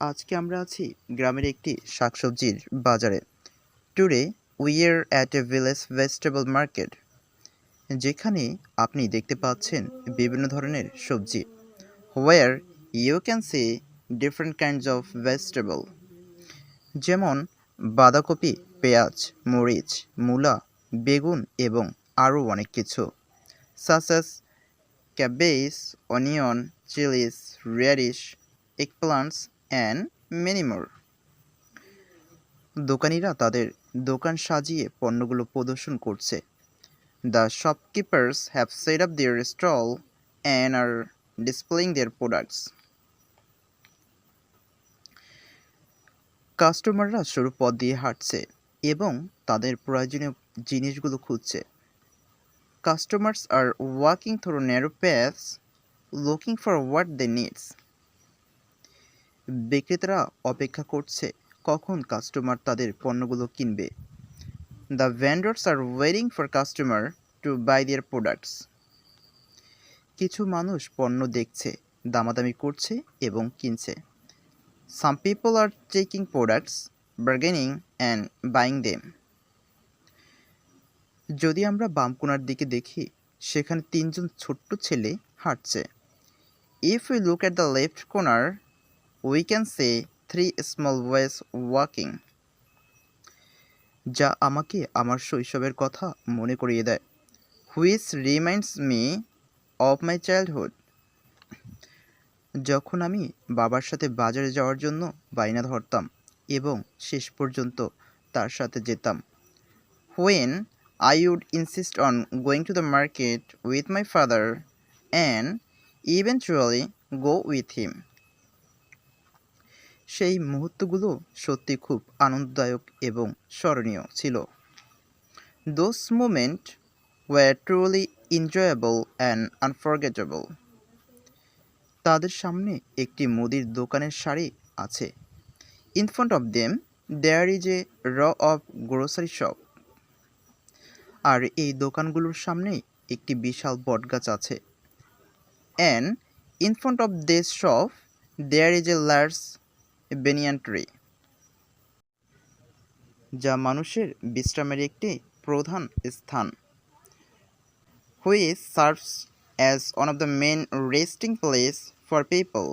আজকে আমরা আছি গ্রামের একটি শাকসবজির বাজারে। Today we are at a village vegetable market, যেখানে আপনি দেখতে পাচ্ছেন বিভিন্ন ধরনের সবজি। Where you can see different kinds of vegetable, যেমন বাঁধাকপি, পেঁয়াজ, মরিচ, মূলা, বেগুন এবং আরও অনেক কিছু। সাসেস cabbage, onion, chilies, radish, eggplants, and many more. দোকানিরা তাদের দোকান সাজিয়ে পণ্যগুলো প্রদর্শন করছে। The shopkeepers have set up their stall and are displaying their products. কাস্টমাররা সরু পথ দিয়ে হাঁটছে এবং তাদের প্রয়োজনীয় জিনিসগুলো খুঁজছে। Customers are walking through narrow paths looking for what they need. বিক্রেতারা অপেক্ষা করছে কখন কাস্টমার তাদের পণ্যগুলো কিনবে। The vendors are waiting for customer to buy their products. কিছু মানুষ পণ্য দেখছে, দামাদামি করছে এবং কিনছে। Some people are checking products, bargaining and buying them. যদি আমরা বাম কোণার দিকে দেখি, সেখানে তিনজন ছোট্ট ছেলে হাঁটছে। If we look at the left corner, we can say three small boys walking, যা আমাকে আমার শৈশবের কথা মনে করিয়ে দেয়। which reminds me of my childhood, যখন আমি বাবার সাথে বাজারে যাওয়ার জন্য বায়না ধরতাম এবং শেষ পর্যন্ত তার সাথে যেতাম। when I would insist on going to the market with my father and eventually go with him. সেই মুহূর্তগুলো সত্যি খুব আনন্দদায়ক এবং স্মরণীয় ছিল। Those moments were truly enjoyable and unforgettable. তাদের সামনে একটি মুদির দোকানের সারি আছে। In front of them there is a row of grocery shop. আর এই দোকানগুলোর সামনে একটি বিশাল বটগাছ আছে। And in front of this shop there is a large banyan tree, যা মানুষের বিশ্রামের একটি প্রধান স্থান। which serves as one of the main resting place for people